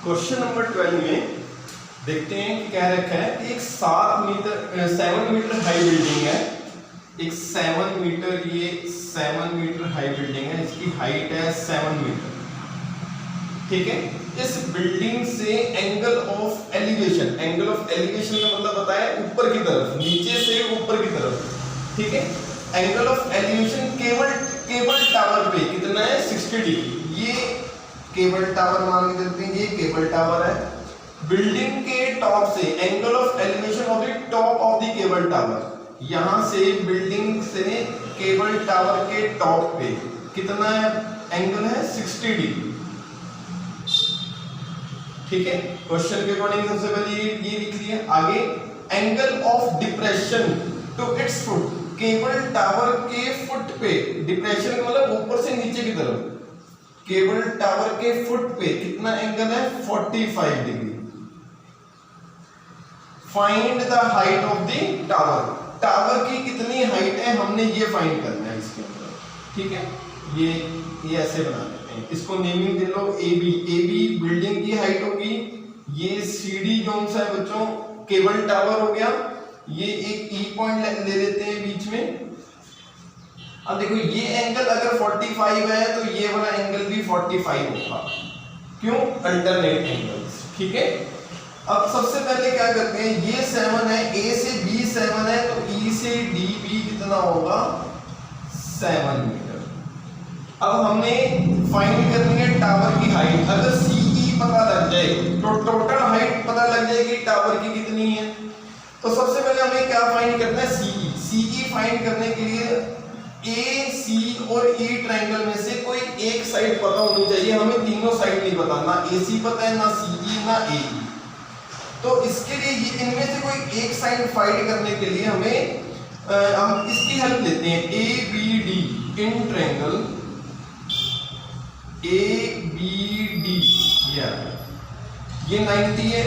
Question number 12 में देखते हैं कि क्या रखा है कि एक 7 मीटर हाई बिल्डिंग है। एक 7 मीटर, ये 7 मीटर हाई बिल्डिंग है, इसकी हाइट है 7 मीटर। ठीक है, इस बिल्डिंग से angle of elevation, angle of elevation का मतलब बताया ऊपर की तरफ, नीचे से ऊपर की तरफ। ठीक है, angle of elevation cable tower पे कितना है 60 डिग्री। ये केबल टावर मान के चलते हैं, ये केबल टावर है। बिल्डिंग के टॉप से angle of elevation of the top of the cable tower, यहां से बिल्डिंग से केबल टावर के टॉप पे कितना एंगल है 60 डिग्री। ठीक है, क्वेश्चन के अकॉर्डिंग सबसे पहले ये लिख लिया। आगे angle of depression to its foot, cable tower के फुट पे, डिप्रेशन का मतलब ऊपर से नीचे की तरफ, केबल टावर के फुट पे कितना एंगल है 45 degree. Find the height of the tower, tower की कितनी हाइट है हमने ये फाइंड करना है इसके अंदर। ठीक है, ये ऐसे बना देते हैं, इसको नेमिंग दे लो AB। AB बिल्डिंग की हाइट होगी, ये CD जोन सा है बच्चों केबल टावर हो गया, ये एक E पॉइंट ले लेते हैं बीच में। अब देखो ये एंगल अगर 45 है तो ये वाला एंगल भी 45 होगा, क्यों? Alternate angles. ठीक है, अब सबसे पहले क्या करते हैं, ये 7 है, A से B 7 है, तो E से DB कितना होगा 7 मीटर। अब हमने फाइंड करनी है टावर की हाइट। अगर CE पता लग जाए तो टोटल हाइट पता लग जाएगी टावर की कितनी है। तो सबसे पहले हमें क्या फाइंड करना है, CE फाइंड करने के लिए AC और E ट्रायंगल में से कोई एक साइड पता होनी चाहिए। हमें तीनों साइड नहीं पता, ना AC पता है, ना CE, ना AE। तो इसके लिए ये इनमें से कोई एक साइड फाइंड करने के लिए हम इसकी हेल्प लेते हैं। ABD इन ट्रायंगल ABD, ये 90 है,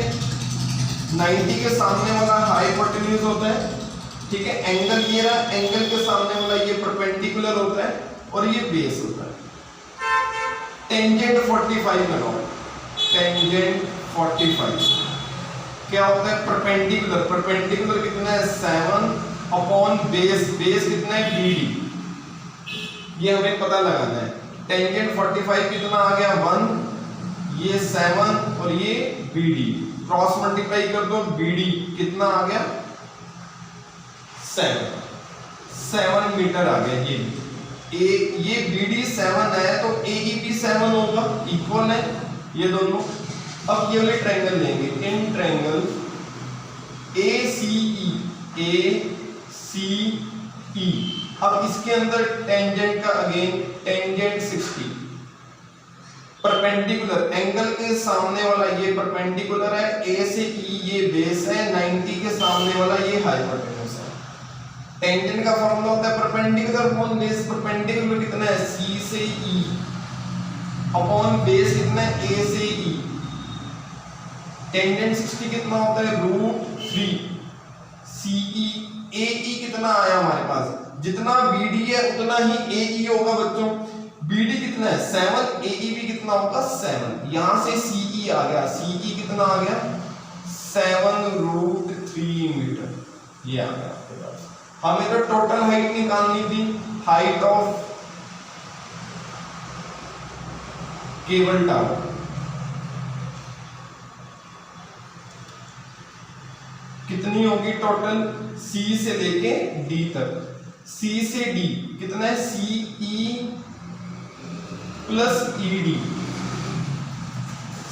90 के सामने वाला हाइपोटेन्यूज होता है। ठीक है, एंगल ये रहा, एंगल के सामने वाला ये परपेंडिकुलर होता है और ये बेस होता है। टेंजेंट 45 लगाओ, टेंजेंट 45 क्या होता है, परपेंडिकुलर। परपेंडिकुलर कितना है 7 अपॉन बेस, बेस कितना है BD, ये हमें पता लगाना है। टेंजेंट 45 कितना आ गया 1, ये 7 और ये BD, क्रॉस मल्टीप्लाई कर दो, BD कितना आ गया 7 मीटर आ गया। ये BD 7 है तो AE भी 7 होगा, इक्वल है ये दोनों। अब ये वाले ट्रायंगल लेंगे, इन ट्रायंगल ACE, अब इसके अंदर टेंजेंट का अगेन टेंजेंट 60, परपेंडिकुलर एंगल के सामने वाला ये परपेंडिकुलर है, A से E ये बेस है, 90 के सामने वाला ये हाइपोटेन्यूज है। टेंजेंट का फॉर्मूला होता है परपेंडिकुलर अपॉन बेस, परपेंडिकुलर कितना है C से E अपॉन बेस कितना है A से E। टेंजेंट 60 कितना होता है √3 CE, AE कितना आया हमारे पास, जितना BD है उतना ही AE होगा बच्चों। BD कितना है 7, AE भी कितना होगा 7। यहां से CE आ गया, CE कितना आ गया 7√3 मीटर, ये आ गया आपके पास। हमें तो टोटल हाइट निकालनी थी, हाइट ऑफ केबल टावर। कितनी होगी टोटल, C से लेके D तक, C से D कितना है CE प्लस ED,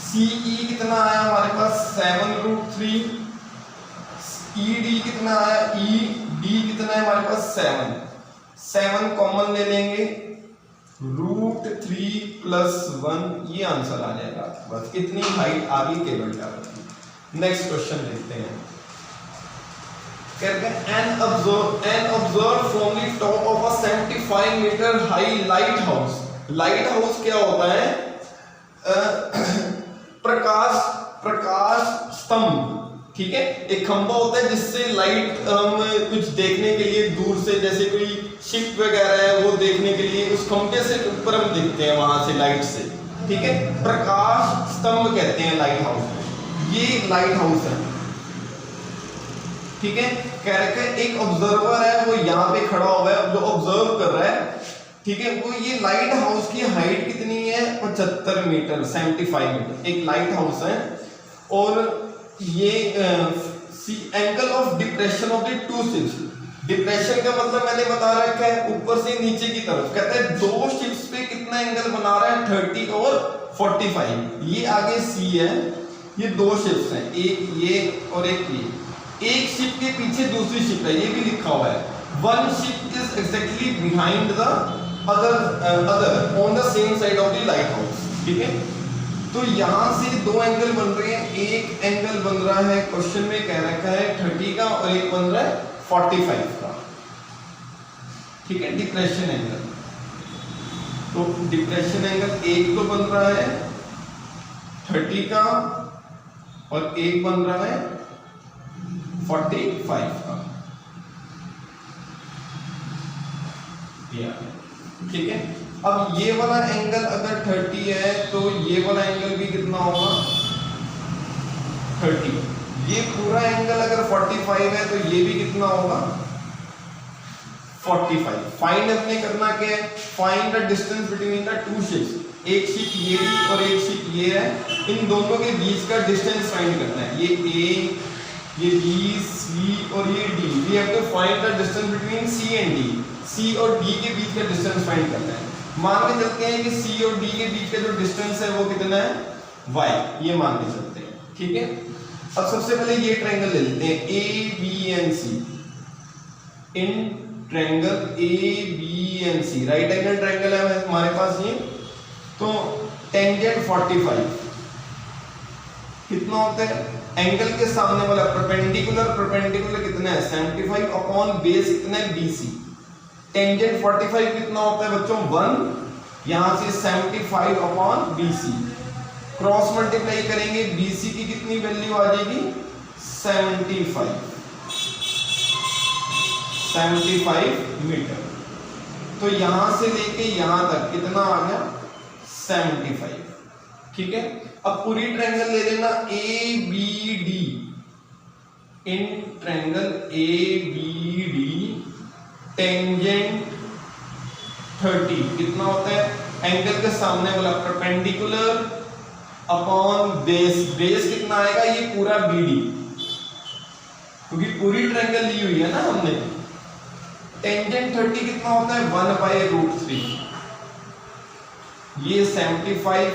CE कितना आया हमारे पास 7√3, ED कितना आया ED कितना है हमारे पास 7 कॉमन ले लेंगे, √3 + 1, ये आंसर आ जाएगा। बस इतनी हाइट आ गई केबल टावर की। नेक्स्ट क्वेश्चन देखते हैं। कहते हैं an observer from the top of a 75 meter high lighthouse। Lighthouse क्या होता है, प्रकाश स्तंभ। ठीक है, एक खंभा होता है जिससे लाइट हम कुछ देखने के लिए दूर से, जैसे कोई शिप वगैरह है वो देखने के लिए उस खंभे से ऊपर हम देखते हैं, वहां से लाइट से। ठीक है, प्रकाश स्तंभ कहते हैं लाइट हाउस को। ये लाइट हाउस है, ठीक है। कह रखे एक ऑब्जर्वर है, वो यहाँ पे खड़ा हुआ है जो ऑब्जर्व कर रहा है, ठीक है। वो ये लाइट हाउस की हाइट कितनी है, 75 मीटर, 75 मीटर एक लाइट हाउस है। और ये angle of depression of the two ships, depression का मतलब मैंने बता रखा है ऊपर से नीचे की तरफ। कहते हैं दो शिप्स पे कितना एंगल बना रहा है, 30 और 45। ये आगे सी है, ये दो शिप्स हैं, एक ये और एक ये। एक शिप के पीछे दूसरी शिप है, ये भी लिखा हुआ है। One ship is exactly behind the other on the same side of the light house, ठीक है। तो यहां से दो एंगल बन रहे हैं, एक एंगल बन रहा है क्वेश्चन में कह रखा है 30 का और एक बन रहा है 45 का, ठीक है, डिप्रेशन एंगल। तो डिप्रेशन एंगल एक तो बन रहा है 30 का और एक बन रहा है 45 का, ठीक है। अब ये वाला एंगल अगर 30 है तो ये वाला एंगल भी कितना होगा, 30। ये पूरा एंगल अगर 45 है तो ये भी कितना होगा, 45। फाइंड अपने करना क्या है, find the distance between the two ships. एक शिप ये भी और एक शिप ये है, इन दोनों के बीच का डिस्टेंस फाइंड करना है। ये ए, ये बी, सी और ये D. We have to find the distance between C and D. C और डी के बीच का डिस्टेंस फाइंड करना है। मान के चलते हैं कि सी और डी के बीच का जो डिस्टेंस है वो कितना है, y, ये मान के चलते हैं, ठीक है। अब सबसे पहले ये ट्रायंगल ले लेते हैं, A B and C. In triangle A B and C right angle triangle है हमारे पास ये। तो टेंजेंट 45 कितना होता है, एंगल के सामने वाला परपेंडिकुलर कितना है, 75 अपॉन बेस कितना है, BC। टेंजेंट 45 कितना होता है बच्चों, 1। यहां से 75 अपॉन BC, क्रॉस मल्टीप्लाई करेंगे, BC की कितनी वैल्यू आ जाएगी, 75 मीटर। तो यहां से लेके यहां तक कितना आ गया, 75, ठीक है। अब पूरी ट्रायंगल ले लेना ABD। In triangle ABD tangent 30 कितना होता है, एंगल के सामने वाला परपेंडिकुलर अपॉन बेस। बेस कितना आएगा, ये पूरा BD, क्योंकि पूरी ट्रायंगल ली हुई है ना हमने। टेंजेंट 30 कितना होता है, 1/√3। ये 75।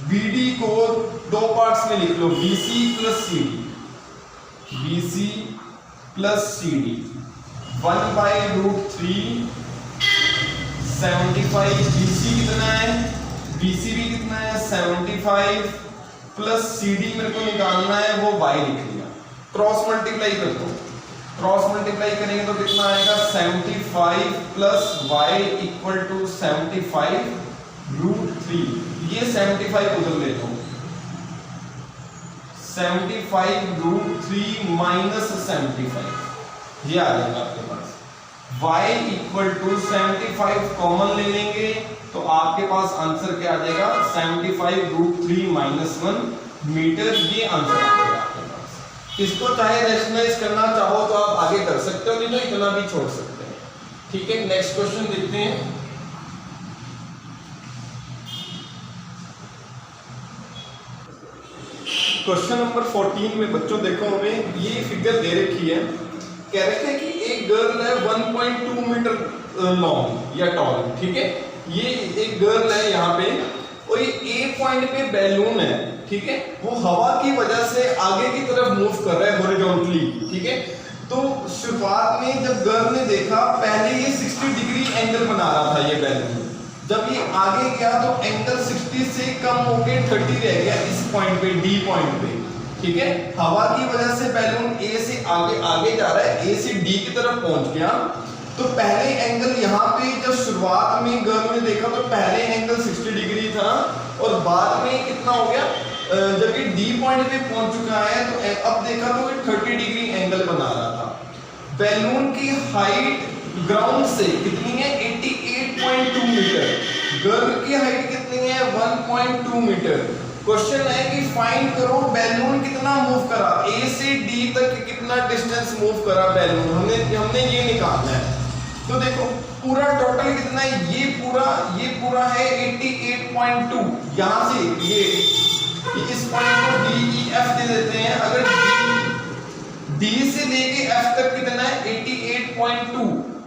BD को दो पार्ट्स में लिख लो, BC plus CD। BC plus CD 1/√3 75। BC कितना है, BC भी कितना है, 75 प्लस CD मेरे को निकालना है, वो y लिख लिया। क्रॉस मल्टीप्लाई कर दो, क्रॉस मल्टीप्लाई करेंगे तो कितना आएगा, 75 प्लस y इक्वल टू 75√3। ये 75 उधर ले लो, 75√3 माइनस 75, ये आ जाएगा आपके पास। y इक्वल टू 75 कॉमन ले लेंगे तो आपके पास आंसर क्या आ जाएगा, 75√3 माइनस 1 मीटर। ये आंसर आ जाएगा आपके पास। इसको चाहे रैशनलाइज करना चाहो तो आप आगे कर सकते हो, नहीं तो इतना भी छोड़ सकते हैं, ठीक है। नेक्स्ट क्वेश्चन देखते हैं। क्वेश्चन नंबर 14 में बच्चों देखो हमें ये फिगर दे रखी है। कह रखे हैं कि एक गर्ल है 1.2 मीटर लॉन्ग या टॉल, ठीक है। ये एक गर्ल है यहाँ पे, और ये A पॉइंट पे बैलून है, ठीक है। वो हवा की वजह से आगे की तरफ मूव कर रहा है हॉरिजॉन्टली, ठीक है। तो शुरुआत में जब गर्ल ने देखा, पहले ये 60 डिग्री एंगल बना रहा था ये बैलून। जब ये आगे गया तो एंगल 60 से कम होके 30 रह गया इस पॉइंट पे, D पॉइंट पे, ठीक है। हवा की वजह से बैलून A से आगे जा रहा है, A से D की तरफ पहुंच गया। तो पहले एंगल यहाँ पे जब शुरुआत में गर्ल ने देखा तो पहले एंगल 60 डिग्री था, और बाद में कितना हो गया, जब ये D पॉइंट पे पहुंच चुका है तो अब देखा तो 30 डिग्री एंगल बना रहा था। बैलून की हाइट ग्राउंड से कितनी है, 88.2 मीटर। गर्ल की हाइट कितनी है 1.2 मीटर। क्वेश्चन है कि फाइंड करो बैलून कितना मूव करा, ए से डी तक कितना डिस्टेंस मूव करा बैलून, हमने ये निकालना है। तो देखो पूरा टोटल कितना है, ये पूरा है 88.2। यहां से ये इस पॉइंट को डी ई एफ दे देते हैं। अगर डी से लेके एफ तक कितना है 88.2,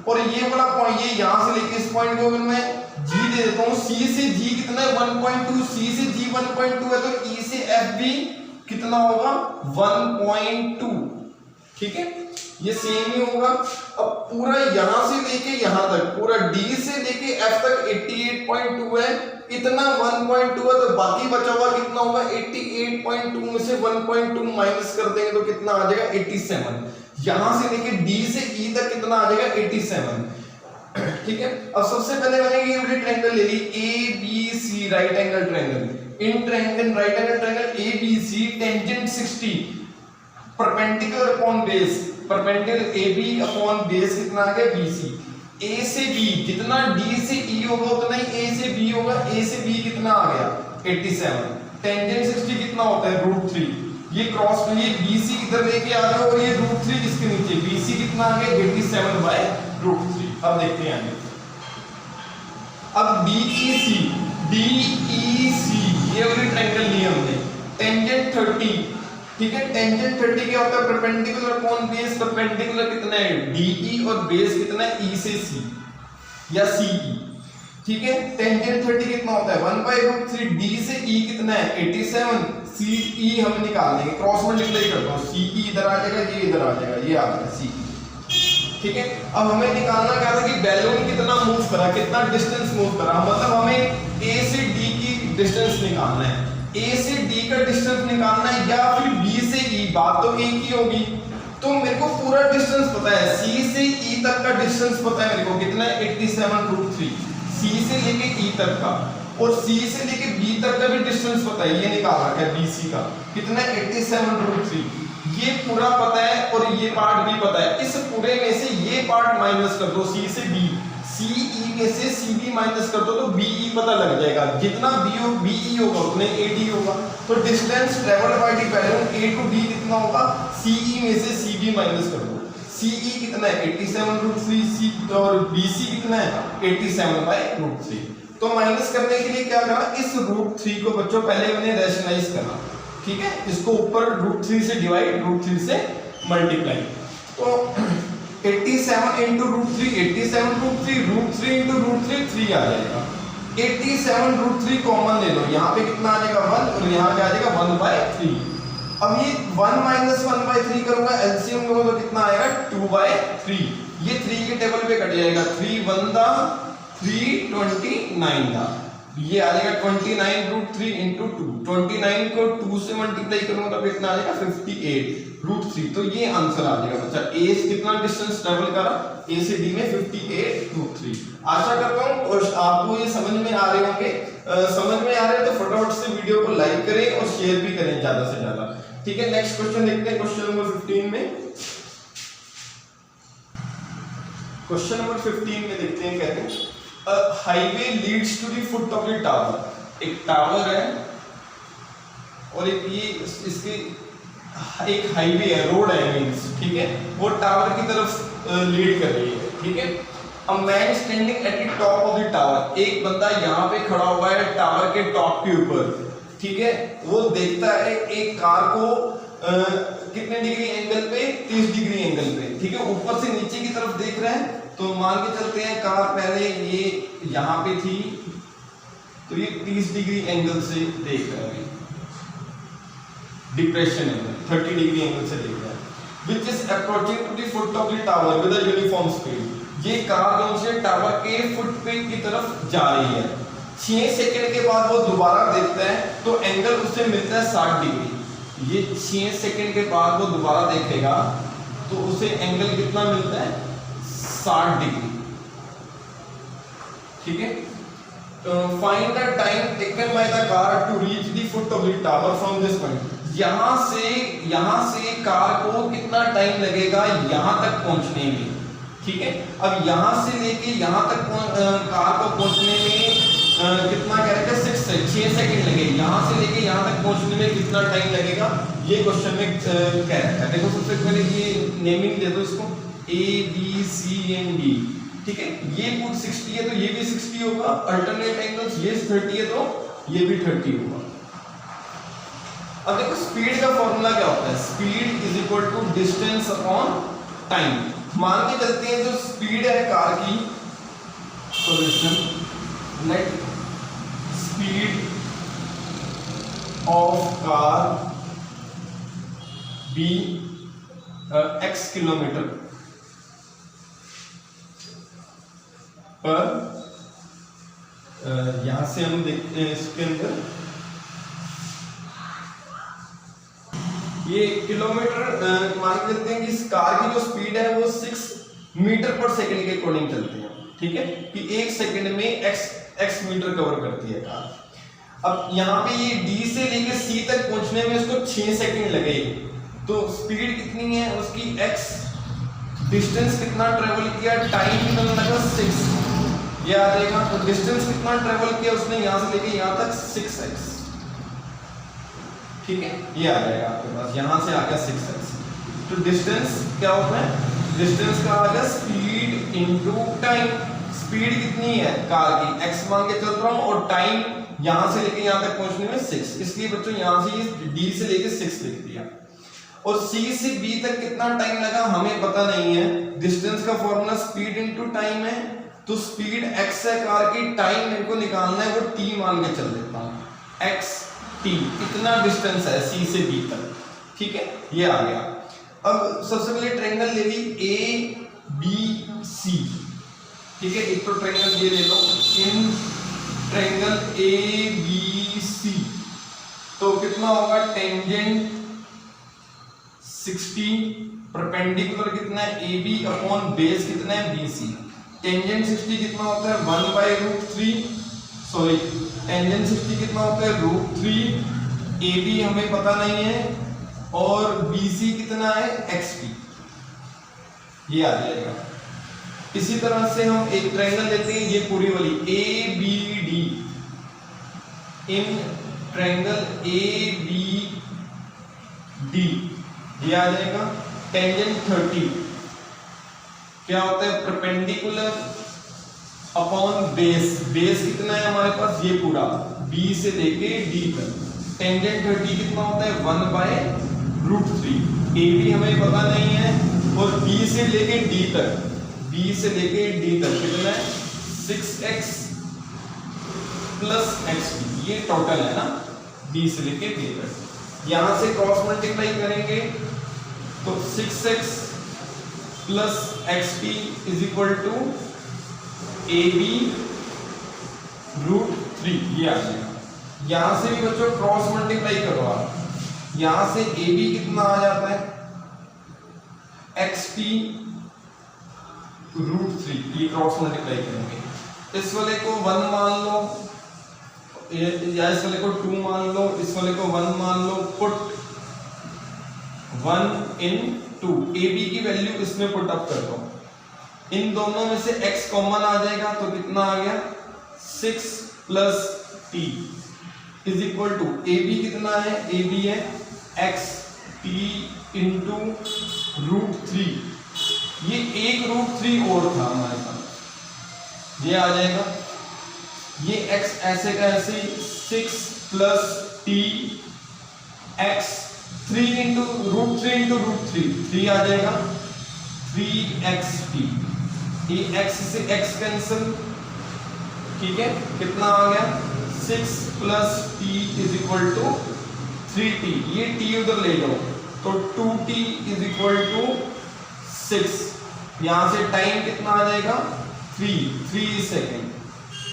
और ये वाला पॉइंट ये यहां से लेके इस पॉइंट को अगर मैं जी दे देता हूं, सी से जी कितना है 1.2, सी से जी 1.2 है, तो ई से एफ भी कितना होगा 1.2। ठीक है, ये सेम ही होगा। अब पूरा यहां से लेके यहां तक, पूरा डी से लेके एफ तक 88.2 है, इतना 1.2 है, तो बाकी बचा हुआ कितना होगा 88.2 में से 1.2 माइनस कर देंगे तो कितना आ जाएगा 87। यहां से लेके डी से ई तक कितना आ जाएगा 87। ठीक है, अब सबसे पहले मैंने ये वाली ट्रायंगल ले ली A B C, right angle triangle. In triangle right angle triangle A B C, tangent 60, perpendicular upon base, perpendicular A B upon base कितना आ गया BC। ए से बी जितना डी से ई होगा उतना ही ए से बी होगा, ए से बी कितना आ गया 87। टेंजेंट 60 कितना होता है √3, ये क्रॉस में ये BC इधर लेके आ जाओ, और ये √3 इसके नीचे, BC कितना आ गया 87/√3। अब देखते हैं आगे। अब DEC ये वाली ट्रायंगल ली हमने, टेंजेंट 30। ठीक है, टेंजेंट 30 क्या होता है परपेंडिकुलर अपॉन बेस, परपेंडिकुलर कितना है DE और बेस कितना है E से C या CE। ठीक है, टेंजेंट 30 कितना होता है 1/√3, D से E कितना है 87, CE हम निकाल लेंगे, क्रॉस मल्टीप्लाई करता हूं, CE इधर आ जाएगा, ये इधर आ जाएगा, ये आ गया CE। ठीक है, अब हमें निकालना क्या था कि बैलून कितना मूव करा, कितना डिस्टेंस मूव करा, मतलब हमें A से D की डिस्टेंस निकालना है, A से D का डिस्टेंस निकालना है, या फिर B से E, बात तो एक ही होगी। तो मेरे को पूरा डिस्टेंस पता है, C से E तक का डिस्टेंस पता है मेरे को कितना है 87√3, C से लेके E तक का, और C से लेके B तक का भी डिस्टेंस पता है, ये निकाल रखा है BC का कितना है 87√3, ये पूरा पता है और ये पार्ट भी पता है। इस पूरे में से ये पार्ट माइनस कर दो, C से B, CE में से CB माइनस कर दो तो BE पता लग जाएगा, जितना BE होगा उतने AD होगा। तो distance travelled by the balloon A to D कितना होगा, CE में से CB माइनस कर दो, CE कितना है 87√3, C और BC कितना है 87/√3। तो माइनस करने के लिए क्या करा, इस √3 को बच्चों पहले मैंने रैशनलाइज करा। ठीक है, इसको ऊपर √3 से डिवाइड, √3 से मल्टीप्लाई, तो 87 into √3, 87√3, √3 into √3 3 आ जाएगा। 87√3 कॉमन ले लो, यहाँ पे कितना आ जाएगा 1, और यहाँ पे आ जाएगा 1/3। अब ये 1 - 1/3 करूंगा, एलसीएम लूंगा तो कितना आएगा 2/3, ये 3 के टेबल पे कट जाएगा, 3 1 दा 3 29 दा, ये आ जाएगा 29√3 into 2, 29 को 2 से मल्टीप्लाई करूंगा तो कितना आ जाएगा 58√3। तो ये आंसर आ जाएगा बच्चा, ए से कितना डिस्टेंस ट्रेवल करा ए से डी में 58√3। आशा करता हूं और आपको ये समझ में आ रहे होंगे। समझ में आ रहे हैं तो फटाफट से वीडियो को लाइक करें और शेयर भी करें ज्यादा से ज्यादा। ठीक है, नेक्स्ट क्वेश्चन देखते हैं, क्वेश्चन नंबर 15 में। क्वेश्चन नंबर 15 में देखते हैं, कहते हैं highway leads to the foot of the tower. एक टावर है और एक ये इसके एक हाईवे है, रोड है मींस, ठीक है, वो टावर की तरफ लीड कर रही है। ठीक है, a man standing at the top of the tower, एक बंदा यहाँ पे खड़ा हुआ है टावर के टॉप के ऊपर। ठीक है, वो देखता है एक कार को कितने डिग्री एंगल पे, 30 डिग्री एंगल पे। ठीक है, ऊपर से नीचे की तरफ देख रहे हैं, तो मान के चलते हैं कार पहले ये यहाँ पे थी, तो ये 30 डिग्री एंगल से देख रहा है, डिप्रेशन एंगल 30 डिग्री एंगल से देख रहा है, which is approaching to the foot of the tower with a uniform speed। ये कार जो से टावर के फुट पे की तरफ जा रही है। 6 सेकंड के बाद वो दोबारा देखता है तो एंगल उससे मिलता है 60 डिग्री। ये 6 सेकंड के बाद वो दोबारा देखेगा तो उसे एंगल कितना मिलता है 60 डिग्री। ठीक है, find the time taken by the car to reach the foot of the tower from this point. यहां से कार को कितना टाइम लगेगा यहां तक पहुंचने में। ठीक है, अब यहां से लेके यहां तक कार को पहुंचने में कितना कह रहा है 6 सेकंड लगे, यहाँ से लेके यहाँ तक पहुंचने में कितना टाइम लगेगा, ये क्वेश्चन में कह रहा है। देखो सबसे पहले ये नेमिंग दे दो इसको A B C and D, ठीक है। ये पुट 60 है तो ये भी 60 होगा, अल्टरनेट एंगल्स ये 30 है तो ये भी 30 होगा। अब देखो स्पीड का फॉर्मूला क्या होता है, speed is equal to distance upon time. मान के चलते हैं जो स्पीड है कार की, solution let speed of car be x kilometre per, यहां से हम देखते हैं इसके अंदर ये किलोमीटर, मान के चलते हैं कि इस कार की जो स्पीड है वो 6 मीटर पर सेकंड के अकॉर्डिंग चलती है, ठीक है, कि 1 सेकंड में x मीटर कवर करती है कार। अब यहाँ पे ये D से लेके C तक पहुंचने में इसको 6 सेकंड लगे, तो स्पीड कितनी है उसकी x, डिस्टेंस कितना ट्रेवल किया, टाइम कितना लगा 6, ये आ जाएगा। तो डिस्टेंस कितना ट्रेवल किया उसने यहाँ से लेके यहाँ तक 6x, ठीक है, ये आ जाएगा आपके पास, यहाँ से आ गया 6x। तो डिस्टेंस क्या होता है, डिस्टेंस का आ गया स्पीड इनटू टाइम। स्पीड कितनी है कार की, x मान के चल रहा हूँ, और टाइम यहाँ से लेके यहाँ तक पहुंचने में 6, इसलिए बच्चों यहाँ से ये D से लेके 6 लिख दिया। और C से B तक कितना टाइम लगा हमें पता नहीं है, डिस्टेंस का फॉर्मूला स्पीड इनटू टाइम है, तो स्पीड x है कार की, टाइम मेरे को निकालना है, वो t मान के चल देता हूँ, x t, इतना डिस्टेंस है C से B तक, ठीक है, ये आ गया। अब सबसे पहले ट्रायंगल ले ली ABC, ठीक है, एक तो ट्रायंगल ये ले लो, इन ट्रायंगल ABC तो कितना होगा, टेंजेंट 60, परपेंडिकुलर कितना है AB अपॉन बेस कितना है BC। टेंजेंट 60 कितना होता है 1/√3, सॉरी टेंजेंट 60 कितना होता है √3, AB हमें पता नहीं है, और BC कितना है XP, ये आ जाएगा। इसी तरह से हम एक ट्रायंगल लेते हैं, ये पूरी वाली ABD, इन ट्रायंगल ABD ये आ जाएगा। टेंजेंट 30 क्या होता है, परपेंडिकुलर अपॉन बेस, बेस कितना है हमारे पास, ये पूरा B से लेके D तक। टेंजेंट 30 कितना होता है 1/√3, AB हमें पता नहीं है, और B से लेके D तक, B से लेके D तक कितना है 6x प्लस XP, ये टोटल है ना, B से लेके D तक। यहां से क्रॉस मल्टीप्लाई करेंगे तो 6x plus XP is equal to AB √3, ये आ जाएगा। यहां से भी बच्चों क्रॉस मल्टीप्लाई करो आप, यहां से AB कितना आ जाता है XP √3, ये क्रॉस मल्टीप्लाई करेंगे। इस वाले को 1 मान लो, या इस वाले को 2 मान लो, इस वाले को 1 मान लो, पुट 1 इन 2, AB की वैल्यू इसमें पुट अप कर दो, इन दोनों में से x कॉमन आ जाएगा, तो कितना आ गया 6 plus t is equal to, AB कितना है, AB है XT इंटू √3, ये एक √3 और था हमारे पास, ये आ जाएगा, ये x ऐसे का ऐसे 6 प्लस t x 3 इंटू √3 3 आ जाएगा 3xt, ये x से x कैंसिल, ठीक है, कितना आ गया 6 plus t is equal to 3t, ये t उधर ले लो तो 2t इज इक्वल टू 6, यहां से टाइम कितना आ जाएगा 3 सेकेंड,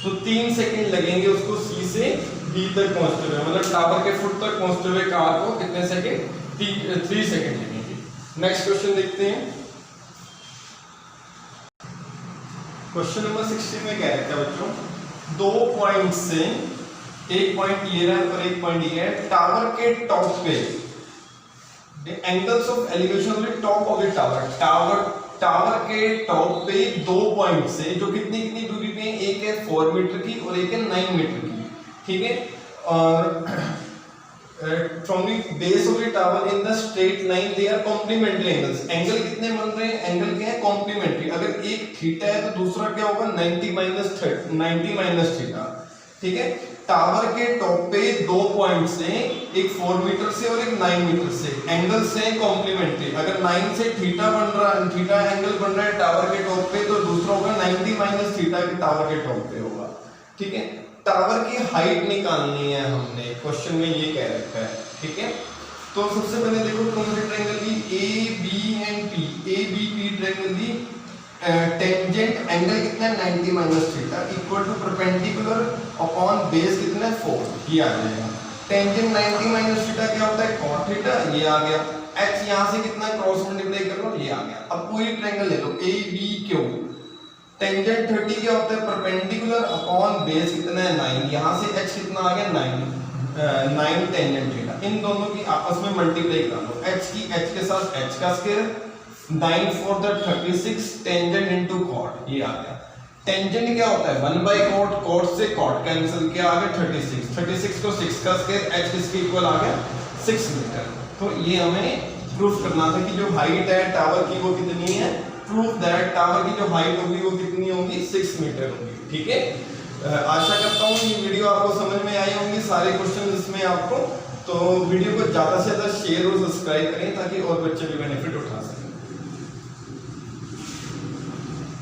तो 3 सेकेंड लगेंगे उसको C से D तक पहुंचते हुए, मतलब टावर के फुट तक पहुंचते हुए कार को कितने सेकेंड, 3 सेकेंड लगेंगे। नेक्स्ट क्वेश्चन देखते हैं, क्वेश्चन नंबर 60 में क्या रहता है बच्चों, 2 पॉइंट से, एक पॉइंट ये है और एक पॉइंट ये है, टावर के टॉप पे angles of elevation of the top of the tower, tower के टॉप पे 2 पॉइंट से जो कितनी दूरी में, एक है 4 मीटर की और एक है 9 मीटर की, ठीक है। और from the base of the tower in the straight line they are complementary angles. Angle कितने बन रहे हैं, एंगल क्या है, कॉम्प्लीमेंट्री। अगर एक थीटा है तो दूसरा क्या होगा 90 माइनस थीटा, ठीक है। टावर के टॉप पे 2 पॉइंट्स हैं, एक 4 मीटर से और एक 9 मीटर से, एंगल से कॉम्प्लीमेंट्री। अगर 9 से थीटा बन रहा है, थीटा एंगल बन रहा है टावर के टॉप पे, तो दूसरा होगा 90 माइनस थीटा के टावर के टॉप पे होगा, ठीक है। टावर की हाइट निकालनी है हमने, क्वेश्चन में ये कह रखा है, ठीक है। तो सबसे पहले देखो कौन से ट्रायंगल की A B and P, A B P triangle की टेंजेंट एंगल कितना है 90 minus theta equal to perpendicular upon base कितना है 4, ये आ जाएगा। टेंजेंट 90 माइनस थीटा क्या होता है cot थीटा, ये आ गया। h यहां से कितना क्रॉस मल्टीप्लाई कर लो, ये आ गया। अब पूरी ट्रायंगल ले लो ए बी क्यू, टेंजेंट 30 क्या होता है परपेंडिकुलर अपॉन बेस कितना है 9, यहां से h कितना आ गया 9 टेंजेंट थीटा। इन दोनों की आपस में मल्टीप्लाई कर लो, h की h के साथ h का स्क्वायर, 9 4 36 टेंजेंट इनटू cot, ये आ गया। टेंजेंट क्या होता है 1 बाय cot, cot से cot कैंसिल किया, आ गया 36 को 6 का स्क्वायर, h किसके इक्वल आ गया 6 मीटर। तो ये हमें प्रूफ करना था कि जो हाइट है टावर की वो कितनी है, प्रूफ दैट टावर की जो हाइट होगी वो कितनी होगी 6 मीटर होगी, ठीक है। आशा करता हूँ ये वीडियो आपको समझ में आई होंगी, सारे क्वेश्चन इसमें आपको। तो वीडियो को ज़्यादा से ज़्यादा शेयर और सब्सक्राइब करें ताकि और बच्चे भी बेनिफिट उठा सकें।